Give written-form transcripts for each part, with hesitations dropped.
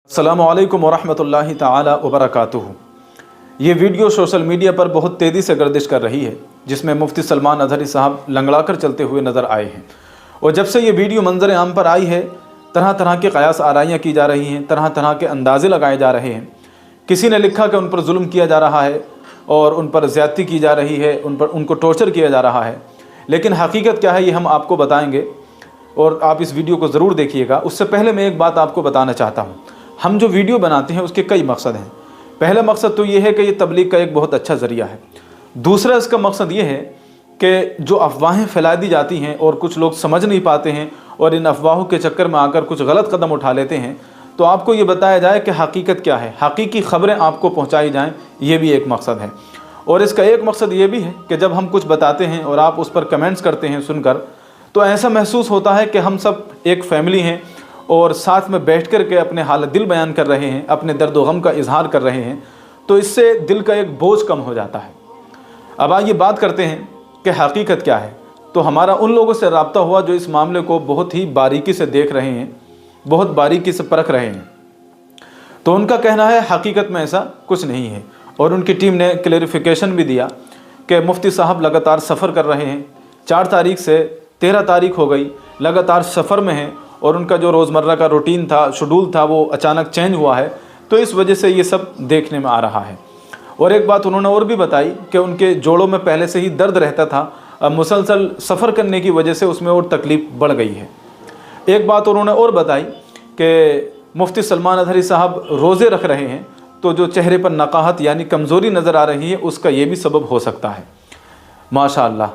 अस्सलामु अलैकुम वरहमतुल्लाहि ताला वबरकातुहू। ये वीडियो सोशल मीडिया पर बहुत तेज़ी से गर्दिश कर रही है, जिसमें मुफ्ती सलमान अज़हरी साहब लंगड़ाकर चलते हुए नज़र आए हैं। और जब से ये वीडियो मंजर आम पर आई है, तरह तरह के क़यास आराइयाँ की जा रही हैं, तरह तरह के अंदाज़े लगाए जा रहे हैं। किसी ने लिखा कि उन पर जुल्म किया जा रहा है और उन पर ज़्यादती की जा रही है, उनको टॉर्चर किया जा रहा है। लेकिन हकीकत क्या है ये हम आपको बताएंगे और आप इस वीडियो को ज़रूर देखिएगा। उससे पहले मैं एक बात आपको बताना चाहता हूँ। हम जो वीडियो बनाते हैं उसके कई मकसद हैं। पहला मकसद तो ये है कि ये तबलीग का एक बहुत अच्छा ज़रिया है। दूसरा इसका मकसद ये है कि जो अफवाहें फैला दी जाती हैं और कुछ लोग समझ नहीं पाते हैं और इन अफवाहों के चक्कर में आकर कुछ गलत कदम उठा लेते हैं, तो आपको ये बताया जाए कि हकीकत क्या है, हकीकी ख़बरें आपको पहुँचाई जाएँ, ये भी एक मकसद है। और इसका एक मकसद ये भी है कि जब हम कुछ बताते हैं और आप उस पर कमेंट्स करते हैं सुनकर, तो ऐसा महसूस होता है कि हम सब एक फ़ैमिली हैं और साथ में बैठ कर के अपने हालत दिल बयान कर रहे हैं, अपने दर्द व गम का इजहार कर रहे हैं, तो इससे दिल का एक बोझ कम हो जाता है। अब आइए बात करते हैं कि हकीकत क्या है। तो हमारा उन लोगों से रब्ता हुआ जो इस मामले को बहुत ही बारीकी से देख रहे हैं, बहुत बारीकी से परख रहे हैं। तो उनका कहना है हकीकत में ऐसा कुछ नहीं है। और उनकी टीम ने क्लैरिफिकेशन भी दिया कि मुफ्ती साहब लगातार सफ़र कर रहे हैं। 4 तारीख से 13 तारीख हो गई, लगातार सफ़र में हैं और उनका जो रोज़मर्रा का रूटीन था, शेड्यूल था, वो अचानक चेंज हुआ है। तो इस वजह से ये सब देखने में आ रहा है। और एक बात उन्होंने और भी बताई कि उनके जोड़ों में पहले से ही दर्द रहता था, अब मुसलसल सफ़र करने की वजह से उसमें और तकलीफ़ बढ़ गई है। एक बात उन्होंने और बताई कि मुफ्ती सलमान अज़हरी साहब रोज़े रख रहे हैं, तो जो चेहरे पर नकाहत यानी कमज़ोरी नज़र आ रही है, उसका ये भी सबब हो सकता है। माशाअल्लाह,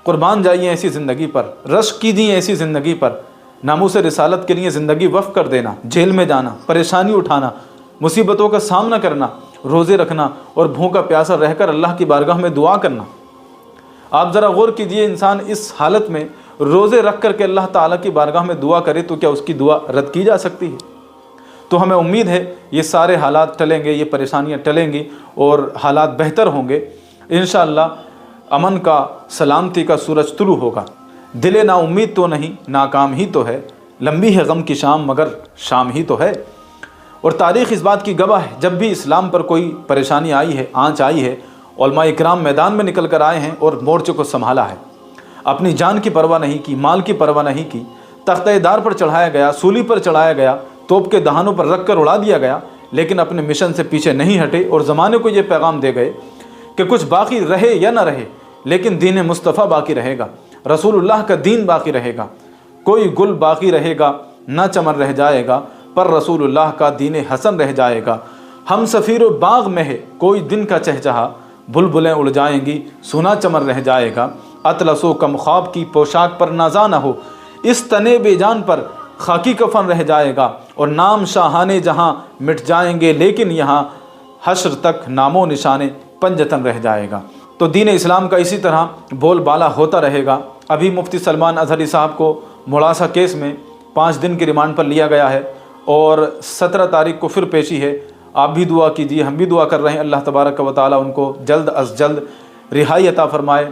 कुर्बान जाइए ऐसी ज़िंदगी पर, रश्क कीजिए ऐसी ज़िंदगी पर। नामूस रिसालत के लिए ज़िंदगी वफ़ कर देना, जेल में जाना, परेशानी उठाना, मुसीबतों का सामना करना, रोज़े रखना और भूखा प्यासा रहकर अल्लाह की बारगाह में दुआ करना। आप ज़रा गौर कीजिए, इंसान इस हालत में रोज़े रख कर के अल्लाह ताला की बारगाह में दुआ करे तो क्या उसकी दुआ रद्द की जा सकती है? तो हमें उम्मीद है ये सारे हालात टलेंगे, ये परेशानियाँ टलेंगी और हालात बेहतर होंगे। इंशाअल्लाह अमन का, सलामती का सूरज तुलू होगा। दिले ना उम्मीद तो नहीं, नाकाम ही तो है, लंबी है गम की शाम मगर शाम ही तो है। और तारीख़ इस बात की गवाह है, जब भी इस्लाम पर कोई परेशानी आई है, आंच आई है, उलमा इकराम मैदान में निकल कर आए हैं और मोर्चे को संभाला है। अपनी जान की परवाह नहीं की, माल की परवाह नहीं की, तख्तेदार पर चढ़ाया गया, सूली पर चढ़ाया गया, तोप के दहानों पर रख कर उड़ा दिया गया, लेकिन अपने मिशन से पीछे नहीं हटे और ज़माने को ये पैगाम दे गए कि कुछ बाकी रहे या ना रहे, लेकिन दीन मुस्तफ़ा बाकी रहेगा, रसूलुल्लाह का दीन बाकी रहेगा। कोई गुल बाकी रहेगा ना चमन रह जाएगा, पर रसूलुल्लाह का दीन हसन रह जाएगा। हम सफ़ीर बाग में है कोई दिन का चहचहा, बुलबुलें उड़ जाएंगी सुना चमन रह जाएगा। अतलसो कम ख्वाब की पोशाक पर नाज़ा न हो, इस तने बेजान पर खाकी कफन रह जाएगा। और नाम शाहाने जहाँ मिट जाएंगे, लेकिन यहाँ हश्र तक नामो निशाने पंजतन रह जाएगा। तो दीन इस्लाम का इसी तरह बोलबाला होता रहेगा। अभी मुफ्ती सलमान अज़हरी साहब को मुड़ासा केस में 5 दिन की रिमांड पर लिया गया है और 17 तारीख को फिर पेशी है। आप भी दुआ कीजिए, हम भी दुआ कर रहे हैं, अल्लाह तबारक व तआला उनको जल्द अज़ जल्द रिहाई अता फ़रमाए।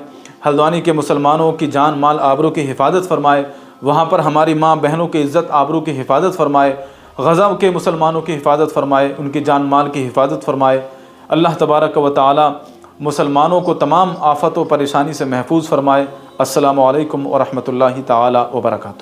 हल्द्वानी के मुसलमानों की जान माल आबरू की हिफाजत फ़रमाए, वहाँ पर हमारी माँ बहनों की इज़्ज़त आबरू की हिफाजत फ़रमाए, गज़ा के मुसलमानों की हिफाजत फ़रमाए, उनकी जान माल की हिफाजत फ़रमाए। अल्लाह तबारक व तआला मुसलमानों को तमाम आफ़त व परेशानी से महफूज फ़रमाए। अस्सलामु अलैकुम व रहमतुल्लाहि तआला व बरकातुहू।